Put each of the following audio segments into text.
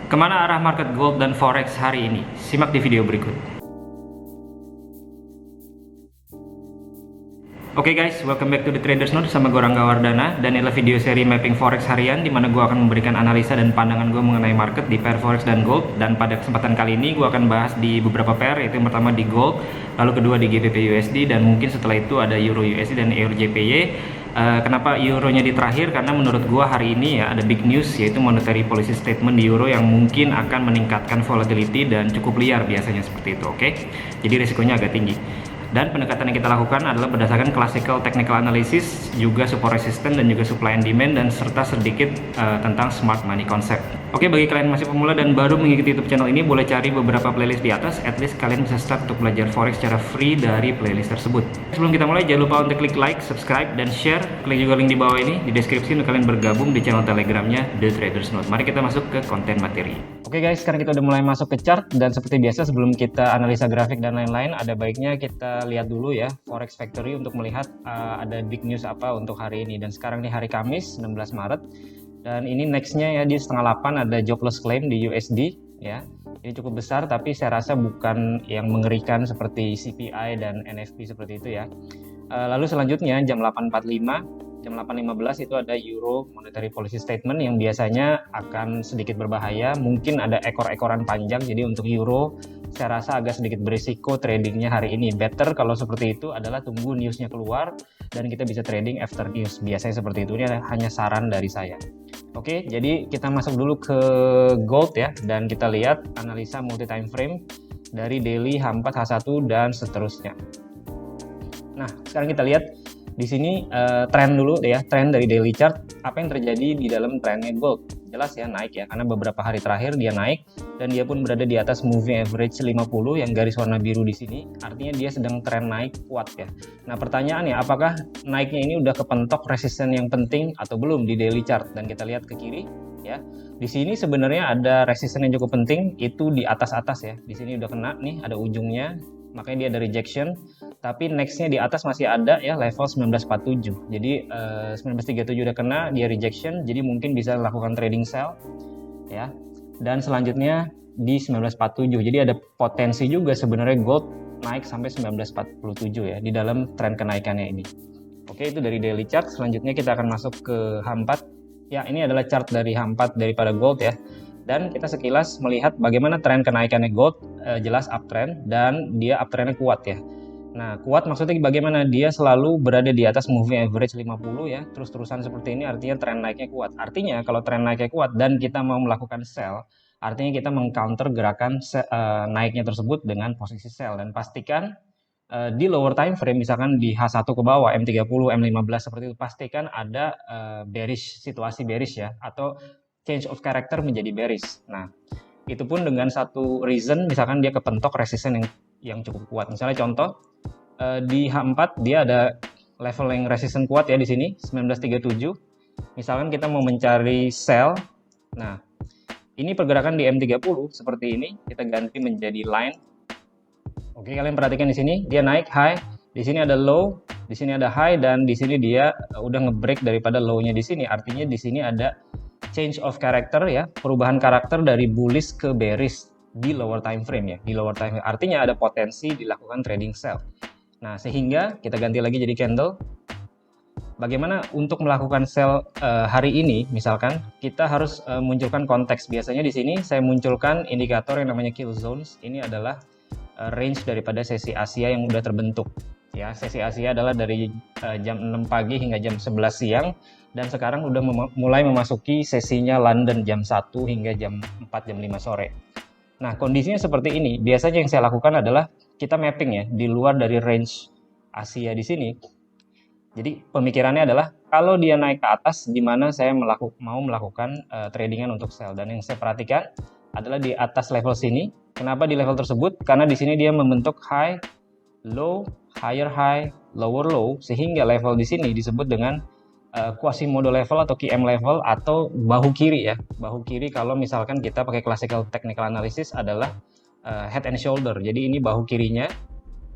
Kemana arah market gold dan forex hari ini? Simak di video berikut. Oke guys, welcome back to the Traders Note sama gue Rangga Wardana. Dan inilah video seri mapping forex harian di mana gue akan memberikan analisa dan pandangan gue mengenai market di pair forex dan gold. Dan pada kesempatan kali ini gue akan bahas di beberapa pair, yaitu yang pertama di gold, lalu kedua di GBP USD, dan mungkin setelah itu ada Euro USD dan EUR JPY. Kenapa euronya di terakhir? Karena menurut gue hari ini ya ada big news, yaitu monetary policy statement di euro yang mungkin akan meningkatkan volatility dan cukup liar biasanya seperti itu. Oke, jadi risikonya agak tinggi. Dan pendekatan yang kita lakukan adalah berdasarkan classical technical analysis, juga support resistance dan juga supply and demand, dan serta sedikit tentang smart money concept. Oke, bagi kalian masih pemula dan baru mengikuti YouTube channel ini, boleh cari beberapa playlist di atas. At least kalian bisa start untuk belajar forex secara free dari playlist tersebut. Sebelum kita mulai, jangan lupa untuk klik like, subscribe, dan share. Klik juga link di bawah ini di deskripsi untuk kalian bergabung di channel telegramnya The Traders Note. Mari kita masuk ke konten materi. Oke guys, sekarang kita udah mulai masuk ke chart, dan seperti biasa sebelum kita analisa grafik dan lain-lain, ada baiknya kita lihat dulu ya Forex Factory untuk melihat ada big news apa untuk hari ini. Dan sekarang nih hari Kamis 16 Maret, dan ini nextnya ya di setengah 8 ada jobless claim di USD ya. Ini cukup besar, tapi saya rasa bukan yang mengerikan seperti CPI dan NFP seperti itu ya. Lalu selanjutnya jam 8.45, jam 8.15 itu ada Euro Monetary Policy Statement yang biasanya akan sedikit berbahaya. Mungkin ada ekor-ekoran panjang, jadi untuk Euro saya rasa agak sedikit berisiko tradingnya hari ini. Better kalau seperti itu adalah tunggu newsnya keluar dan kita bisa trading after news. Biasanya seperti itu, ini hanya saran dari saya. Oke, jadi kita masuk dulu ke gold ya, dan kita lihat analisa multi time frame dari daily, H4, H1 dan seterusnya. Nah, sekarang kita lihat di sini tren dulu ya, tren dari daily chart. Apa yang terjadi di dalam trennya gold? Jelas ya naik ya, karena beberapa hari terakhir dia naik dan dia pun berada di atas moving average 50 yang garis warna biru di sini. Artinya dia sedang tren naik kuat ya. Nah, pertanyaannya apakah naiknya ini udah kepentok resisten yang penting atau belum di daily chart? Dan kita lihat ke kiri ya. Di sini sebenarnya ada resisten yang cukup penting, itu di atas-atas ya. Di sini udah kena nih, ada ujungnya, makanya dia ada rejection. Tapi nextnya di atas masih ada ya level 1947. Jadi 1937 udah kena, dia rejection, jadi mungkin bisa lakukan trading sell ya. Dan selanjutnya di 1947. Jadi ada potensi juga sebenarnya gold naik sampai 1947 ya di dalam tren kenaikannya ini. Oke, itu dari daily chart. Selanjutnya kita akan masuk ke H4. Ya, ini adalah chart dari H4 daripada gold ya. Dan kita sekilas melihat bagaimana tren kenaikannya gold, jelas uptrend dan dia uptrendnya kuat ya. Nah, kuat maksudnya bagaimana? Dia selalu berada di atas moving average 50 ya, terus-terusan seperti ini, artinya tren naiknya kuat. Artinya kalau tren naiknya kuat dan kita mau melakukan sell, artinya kita mengcounter gerakan naiknya tersebut dengan posisi sell. Dan pastikan di lower time frame, misalkan di H1 ke bawah, M30, M15 seperti itu, pastikan ada bearish, situasi bearish ya, atau change of character menjadi bearish. Nah, itu pun dengan satu reason, misalkan dia kepentok resisten yang cukup kuat. Misalnya contoh, di H4 dia ada level yang resisten kuat ya di sini 1937. Misalkan kita mau mencari sell. Nah, ini pergerakan di M30 seperti ini, kita ganti menjadi line. Oke, kalian perhatikan di sini dia naik high, di sini ada low, di sini ada high, dan di sini dia udah ngebreak daripada low-nya di sini. Artinya di sini ada change of character ya, perubahan karakter dari bullish ke bearish di lower time frame ya, di lower time frame. Artinya ada potensi dilakukan trading sell. Nah, sehingga kita ganti lagi jadi candle. Bagaimana untuk melakukan sell hari ini? Misalkan kita harus munculkan konteks. Biasanya di sini saya munculkan indikator yang namanya kill zones. Ini adalah range daripada sesi Asia yang udah terbentuk. Ya, sesi Asia adalah dari jam 6 pagi hingga jam 11 siang, dan sekarang udah mulai memasuki sesinya London jam 1 hingga jam 4, jam 5 sore. Nah, kondisinya seperti ini. Biasanya yang saya lakukan adalah kita mapping ya di luar dari range Asia di sini. Jadi pemikirannya adalah kalau dia naik ke atas, di mana saya mau melakukan tradingan untuk sell. Dan yang saya perhatikan adalah di atas level sini. Kenapa di level tersebut? Karena di sini dia membentuk high, low, higher high, lower low, sehingga level di sini disebut dengan Quasimodo level atau QM level atau bahu kiri ya. Bahu kiri kalau misalkan kita pakai classical technical analysis adalah head and shoulder. Jadi ini bahu kirinya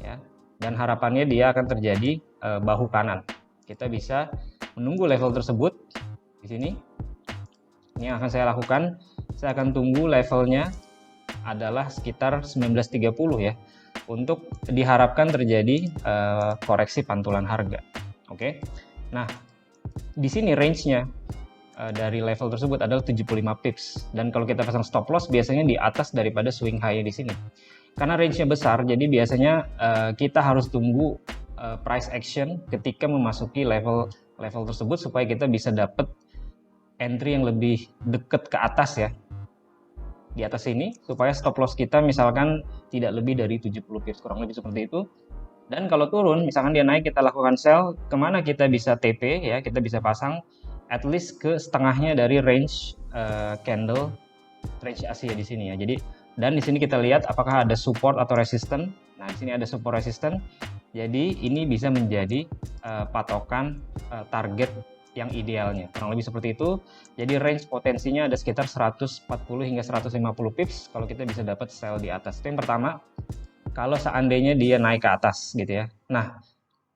ya. Dan harapannya dia akan terjadi bahu kanan. Kita bisa menunggu level tersebut di sini. Ini yang akan saya lakukan saya akan tunggu levelnya adalah sekitar 19.30 ya, untuk diharapkan terjadi koreksi pantulan harga. Oke. Nah, di sini range-nya dari level tersebut adalah 75 pips, dan kalau kita pasang stop loss biasanya di atas daripada swing high di sini. Karena range-nya besar, jadi biasanya kita harus tunggu price action ketika memasuki level tersebut supaya kita bisa dapat entry yang lebih dekat ke atas ya, di atas sini, supaya stop loss kita misalkan tidak lebih dari 70 pips, kurang lebih seperti itu. Dan kalau turun, misalkan dia naik, kita lakukan sell, kemana kita bisa TP ya, kita bisa pasang at least ke setengahnya dari range candle range Asia di sini ya. Jadi, dan di sini kita lihat apakah ada support atau resistance. Nah, di sini ada support resistance. Jadi ini bisa menjadi patokan target yang idealnya, kurang lebih seperti itu. Jadi range potensinya ada sekitar 140 hingga 150 pips kalau kita bisa dapat sell di atas. Itu yang pertama, kalau seandainya dia naik ke atas gitu ya. Nah,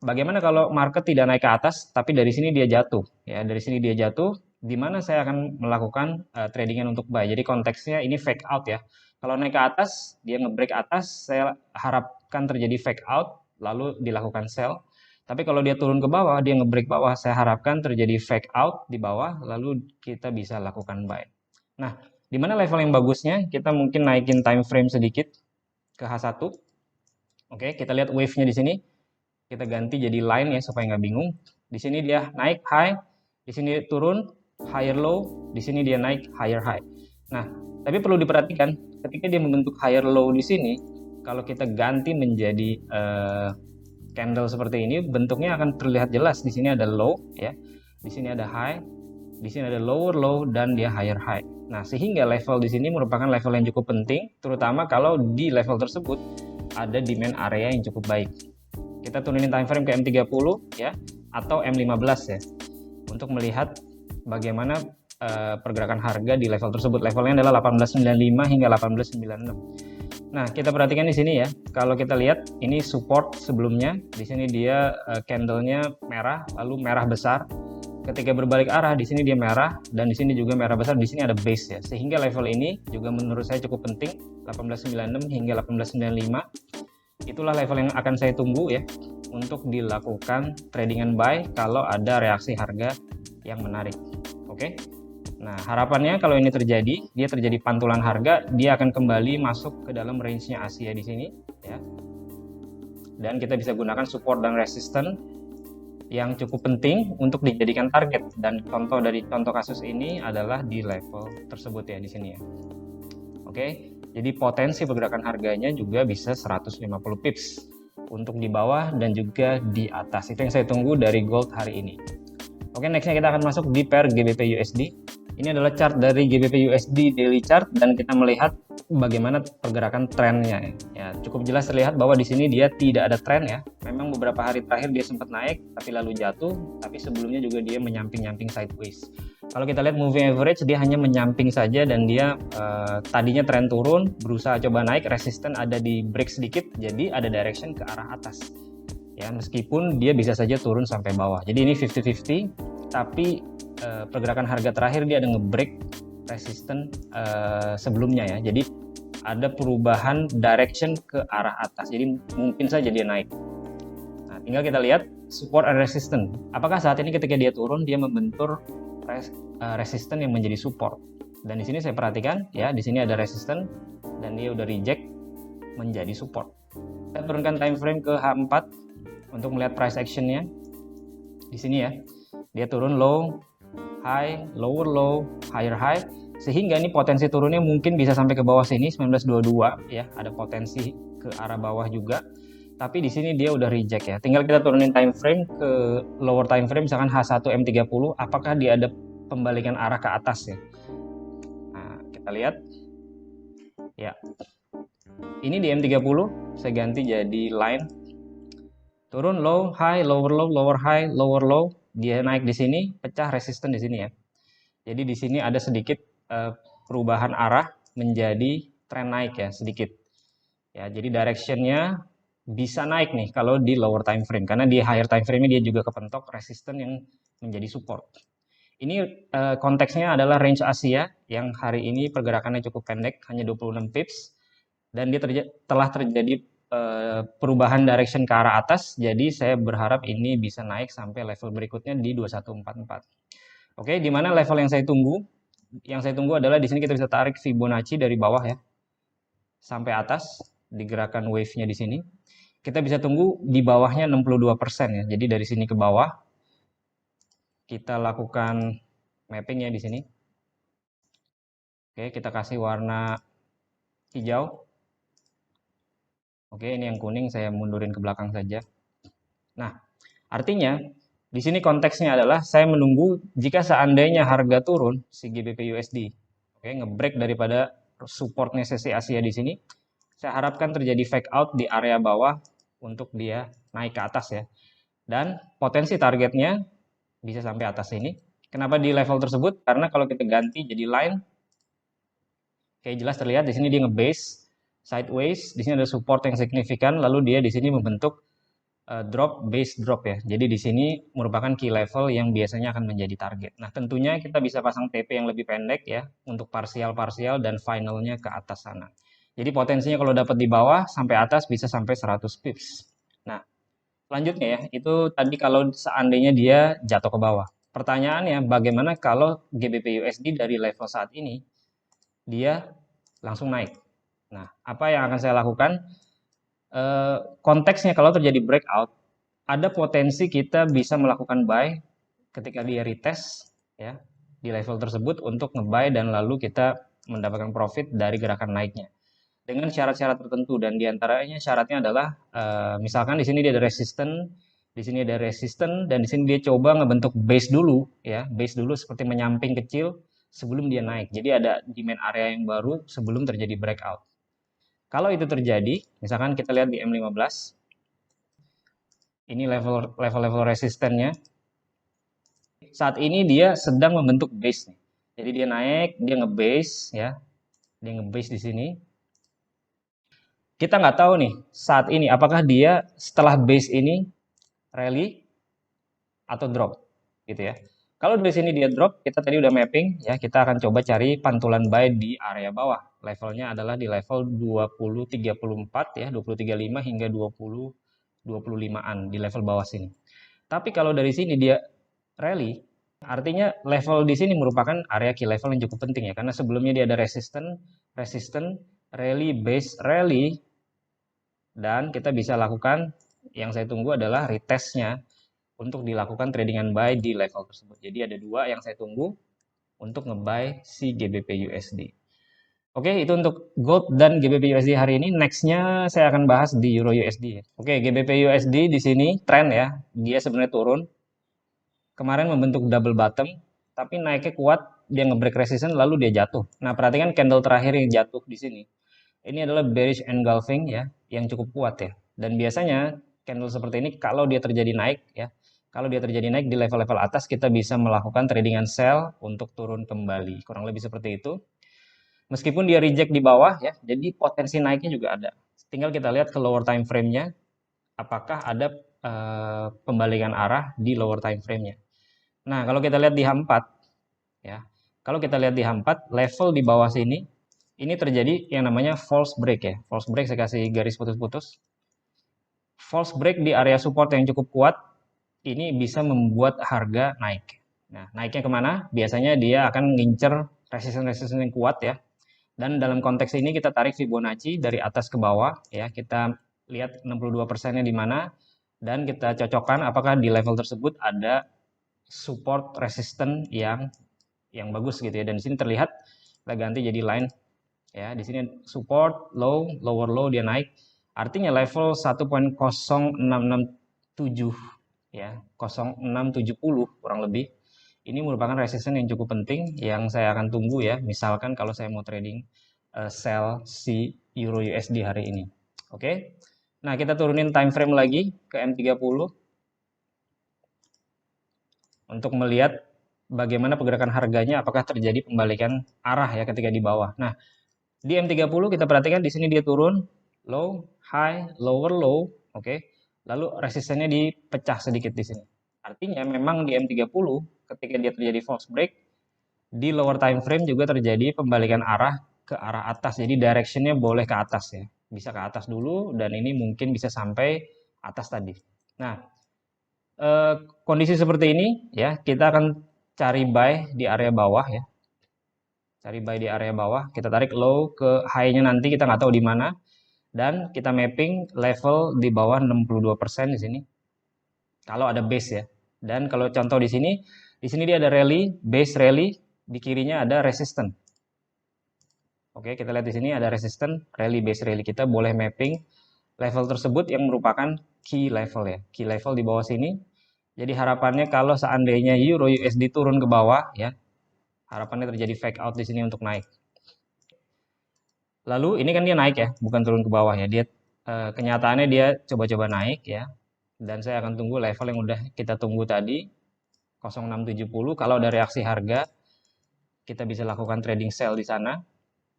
bagaimana kalau market tidak naik ke atas tapi dari sini dia jatuh ya, dari sini dia jatuh, di mana saya akan melakukan tradingan untuk buy. Jadi konteksnya ini fake out ya. Kalau naik ke atas, dia ngebreak atas, saya harapkan terjadi fake out lalu dilakukan sell. Tapi kalau dia turun ke bawah, dia ngebreak bawah, saya harapkan terjadi fake out di bawah lalu kita bisa lakukan buy. Nah, di mana level yang bagusnya? Kita mungkin naikin time frame sedikit ke H1. Oke, kita lihat wave-nya di sini. Kita ganti jadi line ya supaya nggak bingung. Di sini dia naik high, di sini turun higher low, di sini dia naik higher high. Nah, tapi perlu diperhatikan ketika dia membentuk higher low di sini, kalau kita ganti menjadi candle seperti ini, bentuknya akan terlihat jelas. Di sini ada low ya, di sini ada high, di sini ada lower low dan dia higher high. Nah, sehingga level di sini merupakan level yang cukup penting, terutama kalau di level tersebut ada demand area yang cukup baik. Kita turunin time frame ke M30 ya, atau M15 ya, untuk melihat bagaimana pergerakan harga di level tersebut. Levelnya adalah 1895 hingga 1896. Nah, kita perhatikan di sini ya. Kalau kita lihat ini support sebelumnya, di sini dia candlenya merah, lalu merah besar. Ketika berbalik arah, di sini dia merah dan di sini juga merah besar. Di sini ada base ya. Sehingga level ini juga menurut saya cukup penting, 1896 hingga 1895. Itulah level yang akan saya tunggu ya untuk dilakukan tradingan buy kalau ada reaksi harga yang menarik. Oke. Nah, harapannya kalau ini terjadi, dia terjadi pantulan harga, dia akan kembali masuk ke dalam range-nya Asia di sini ya. Dan kita bisa gunakan support dan resistance yang cukup penting untuk dijadikan target, dan contoh kasus ini adalah di level tersebut ya di sini ya. Oke. Jadi potensi pergerakan harganya juga bisa 150 pips untuk di bawah dan juga di atas. Itu yang saya tunggu dari gold hari ini. Oke, nextnya kita akan masuk di pair GBP USD. Ini adalah chart dari GBP USD daily chart dan kita melihat bagaimana pergerakan trennya. Ya, cukup jelas terlihat bahwa di sini dia tidak ada tren ya. Memang beberapa hari terakhir dia sempat naik tapi lalu jatuh, tapi sebelumnya juga dia menyamping-nyamping sideways. Kalau kita lihat moving average, dia hanya menyamping saja dan dia tadinya tren turun, berusaha coba naik, resisten ada di break sedikit, jadi ada direction ke arah atas. Ya, meskipun dia bisa saja turun sampai bawah. Jadi ini 50-50, tapi pergerakan harga terakhir dia ada nge-break resisten sebelumnya ya. Jadi ada perubahan direction ke arah atas. Jadi mungkin saja dia naik. Nah, tinggal kita lihat support and resistance. Apakah saat ini ketika dia turun dia membentur resisten yang menjadi support? Dan di sini saya perhatikan ya, di sini ada resisten dan dia udah reject menjadi support. Saya turunkan time frame ke H4 untuk melihat price actionnya. Di sini ya, dia turun low, high, lower low, higher high, sehingga ini potensi turunnya mungkin bisa sampai ke bawah sini 1922 ya, ada potensi ke arah bawah juga. Tapi di sini dia udah reject ya. Tinggal kita turunin time frame ke lower time frame, misalkan H1 M30, apakah dia ada pembalikan arah ke atas ya. Nah, kita lihat. Ya. Ini di M30, saya ganti jadi line. Turun low, high, lower high, lower low. Dia naik di sini, pecah resisten di sini ya. Jadi di sini ada sedikit perubahan arah menjadi tren naik ya, sedikit. Ya, jadi directionnya bisa naik nih kalau di lower time frame, karena di higher time frame dia juga kepentok resisten yang menjadi support. Ini konteksnya adalah range Asia yang hari ini pergerakannya cukup pendek, hanya 26 pips, dan dia telah terjadi perubahan direction ke arah atas, jadi saya berharap ini bisa naik sampai level berikutnya di 2144. Oke, di mana level yang saya tunggu? Yang saya tunggu adalah di sini kita bisa tarik Fibonacci dari bawah ya sampai atas di gerakan wave-nya di sini. Kita bisa tunggu di bawahnya 62% ya. Jadi dari sini ke bawah kita lakukan mapping ya di sini. Oke, kita kasih warna hijau. Oke, ini yang kuning saya mundurin ke belakang saja. Nah, artinya di sini konteksnya adalah saya menunggu jika seandainya harga turun si GBP USD. Oke, ngebreak daripada supportnya sesi Asia di sini. Saya harapkan terjadi fake out di area bawah untuk dia naik ke atas ya. Dan potensi targetnya bisa sampai atas ini. Kenapa di level tersebut? Karena kalau kita ganti jadi line, kayak jelas terlihat di sini dia ngebase sideways, di sini ada support yang signifikan, lalu dia di sini membentuk drop base drop ya. Jadi di sini merupakan key level yang biasanya akan menjadi target. Nah, tentunya kita bisa pasang TP yang lebih pendek ya untuk parsial-parsial dan finalnya ke atas sana. Jadi potensinya kalau dapat di bawah sampai atas bisa sampai 100 pips. Nah, selanjutnya ya, itu tadi kalau seandainya dia jatuh ke bawah. Pertanyaannya, bagaimana kalau GBP USD dari level saat ini dia langsung naik? Nah, apa yang akan saya lakukan? Konteksnya kalau terjadi breakout, ada potensi kita bisa melakukan buy ketika dia retest ya di level tersebut untuk nge-buy dan lalu kita mendapatkan profit dari gerakan naiknya dengan syarat-syarat tertentu, dan diantaranya syaratnya adalah misalkan di sini dia ada resisten, di sini ada resisten, dan di sini dia coba ngebentuk base dulu ya, base dulu seperti menyamping kecil sebelum dia naik. Jadi ada demand area yang baru sebelum terjadi breakout. Kalau itu terjadi, misalkan kita lihat di M15, ini level resistennya. Saat ini dia sedang membentuk base nih. Jadi dia naik, dia ngebase ya. Dia ngebase di sini. Kita nggak tahu nih saat ini apakah dia setelah base ini rally atau drop gitu ya. Kalau dari sini dia drop, kita tadi udah mapping ya, kita akan coba cari pantulan buy di area bawah. Levelnya adalah di level 20.34 ya, 20.35 hingga 20.25-an di level bawah sini. Tapi kalau dari sini dia rally, artinya level di sini merupakan area key level yang cukup penting ya, karena sebelumnya dia ada resisten, rally, base, rally, dan kita bisa lakukan, yang saya tunggu adalah retestnya untuk dilakukan tradingan buy di level tersebut. Jadi ada dua yang saya tunggu untuk nge-buy si GBP USD. Oke, itu untuk gold dan GBP USD hari ini. Nextnya saya akan bahas di Euro USD. Oke, GBP USD di sini tren ya, dia sebenarnya turun. Kemarin membentuk double bottom, tapi naiknya kuat, dia nge-break resistance lalu dia jatuh. Nah, perhatikan candle terakhir yang jatuh di sini. Ini adalah bearish engulfing ya, yang cukup kuat ya. Dan biasanya candle seperti ini kalau dia terjadi naik ya, kalau dia terjadi naik di level-level atas kita bisa melakukan tradingan sell untuk turun kembali. Kurang lebih seperti itu. Meskipun dia reject di bawah ya, jadi potensi naiknya juga ada. Tinggal kita lihat ke lower time frame-nya apakah ada pembalikan arah di lower time frame-nya. Nah, kalau kita lihat di H4 ya. Kalau kita lihat di H4 level di bawah sini ini terjadi yang namanya false break ya. False break saya kasih garis putus-putus. False break di area support yang cukup kuat ini bisa membuat harga naik. Nah, naiknya kemana? Biasanya dia akan ngincer resisten-resisten yang kuat ya. Dan dalam konteks ini kita tarik Fibonacci dari atas ke bawah ya. Kita lihat 62%-nya di mana dan kita cocokkan apakah di level tersebut ada support resisten yang bagus gitu ya. Dan di sini terlihat kita ganti jadi line ya. Di sini support low, lower low dia naik. Artinya level 1.0667 ya, 0670 kurang lebih. Ini merupakan resisten yang cukup penting yang saya akan tunggu ya. Misalkan kalau saya mau trading sell si Euro USD hari ini. Oke. Nah, kita turunin time frame lagi ke M30 untuk melihat bagaimana pergerakan harganya, apakah terjadi pembalikan arah ya ketika di bawah. Nah, di M30 kita perhatikan di sini dia turun, low, high, lower low, oke. Lalu resistennya dipecah sedikit di sini. Artinya memang di M30 ketika dia terjadi false break, di lower time frame juga terjadi pembalikan arah ke arah atas. Jadi directionnya boleh ke atas ya. Bisa ke atas dulu dan ini mungkin bisa sampai atas tadi. Nah, kondisi seperti ini ya, kita akan cari buy di area bawah ya. Cari buy di area bawah, kita tarik low ke high-nya nanti kita nggak tahu di mana. Dan kita mapping level di bawah 62% di sini. Kalau ada base ya. Dan kalau contoh di sini dia ada rally, base rally, di kirinya ada resistance. Oke, kita lihat di sini ada resistance, rally, base rally. Kita boleh mapping level tersebut yang merupakan key level ya. Key level di bawah sini. Jadi harapannya kalau seandainya Euro USD turun ke bawah ya, harapannya terjadi fake out di sini untuk naik. Lalu ini kan dia naik ya, bukan turun ke bawah ya. Dia kenyataannya dia coba-coba naik ya. Dan saya akan tunggu level yang udah kita tunggu tadi 0670. Kalau ada reaksi harga, kita bisa lakukan trading sell di sana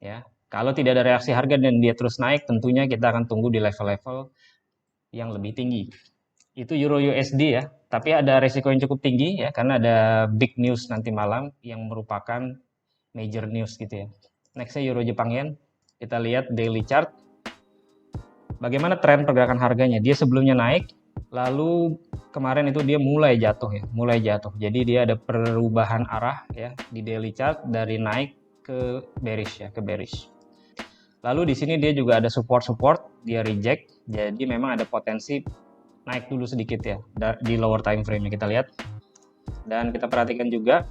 ya. Kalau tidak ada reaksi harga dan dia terus naik, tentunya kita akan tunggu di level-level yang lebih tinggi. Itu Euro USD ya. Tapi ada resiko yang cukup tinggi ya, karena ada big news nanti malam yang merupakan major news gitu ya. Nextnya Euro Jepang Yen. Kita lihat daily chart. Bagaimana tren pergerakan harganya? Dia sebelumnya naik, lalu kemarin itu dia mulai jatuh ya, mulai jatuh. Jadi dia ada perubahan arah ya di daily chart dari naik ke bearish ya, ke bearish. Lalu di sini dia juga ada support, dia reject. Jadi memang ada potensi naik dulu sedikit ya di lower time frame kita lihat. Dan kita perhatikan juga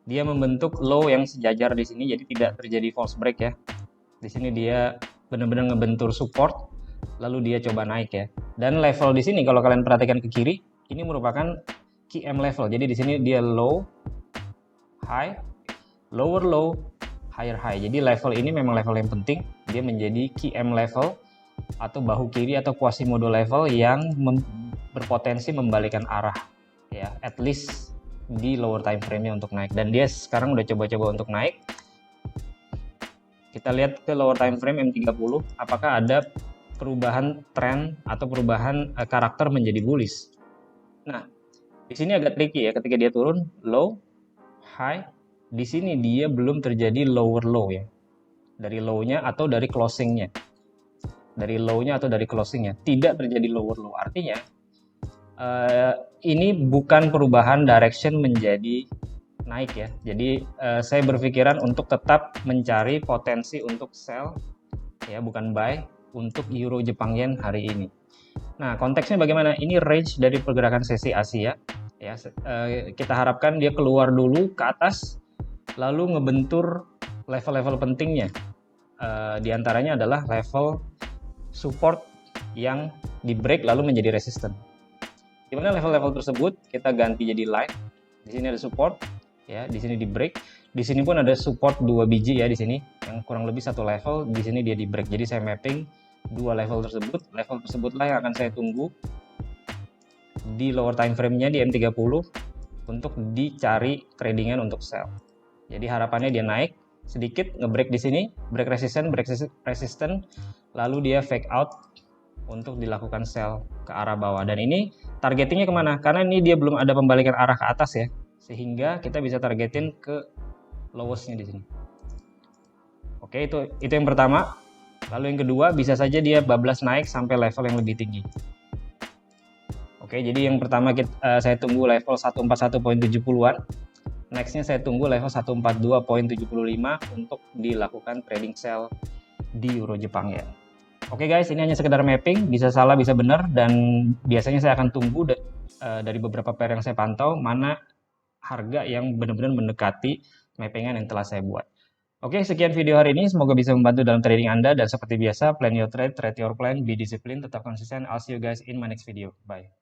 dia membentuk low yang sejajar di sini, jadi tidak terjadi false break ya. Di sini dia benar-benar ngebentur support, lalu dia coba naik ya. Dan level di sini kalau kalian perhatikan ke kiri, ini merupakan key M level. Jadi di sini dia low, high, lower low, higher high. Jadi level ini memang level yang penting. Dia menjadi key M level atau bahu kiri atau Quasimodo level yang berpotensi membalikan arah ya, at least di lower time frame-nya untuk naik. Dan dia sekarang udah coba-coba untuk naik. Kita lihat ke lower time frame M30, apakah ada perubahan tren atau perubahan karakter menjadi bullish. Nah, di sini agak tricky ya, ketika dia turun low, high, di sini dia belum terjadi lower low ya. Dari low-nya atau dari closing-nya. Dari low-nya atau dari closing-nya, tidak terjadi lower low. Artinya ini bukan perubahan direction menjadi naik ya. Jadi saya berpikiran untuk tetap mencari potensi untuk sell ya, bukan buy untuk Euro Jepang Yen hari ini. Nah, konteksnya bagaimana? Ini range dari pergerakan sesi Asia ya. Kita harapkan dia keluar dulu ke atas lalu ngebentur level-level pentingnya. Di antaranya adalah level support yang di break lalu menjadi resistance. Di mana level-level tersebut kita ganti jadi line. Di sini ada support ya, di sini di break, di sini pun ada support 2 biji ya, di sini yang kurang lebih satu level, di sini dia di break. Jadi saya mapping dua level tersebutlah yang akan saya tunggu di lower time frame-nya di M30 untuk dicari tradingan untuk sell. Jadi harapannya dia naik sedikit, ngebreak di sini, break resistance, lalu dia fake out untuk dilakukan sell ke arah bawah. Dan ini targetingnya kemana? Karena ini dia belum ada pembalikan arah ke atas ya, sehingga kita bisa targetin ke lowest-nya di sini. Oke, itu yang pertama. Lalu yang kedua, bisa saja dia bablas naik sampai level yang lebih tinggi. Oke, jadi yang pertama saya tunggu level 141.70-an. Next-nya saya tunggu level 142.75 untuk dilakukan trading sell di Euro Jepang ya. Oke guys, ini hanya sekedar mapping, bisa salah bisa benar, dan biasanya saya akan tunggu dari beberapa pair yang saya pantau mana harga yang benar-benar mendekati mappingan yang telah saya buat. Oke, sekian video hari ini, semoga bisa membantu dalam trading Anda, dan seperti biasa, plan your trade, trade your plan, be disciplined, tetap konsisten. I'll see you guys in my next video. Bye.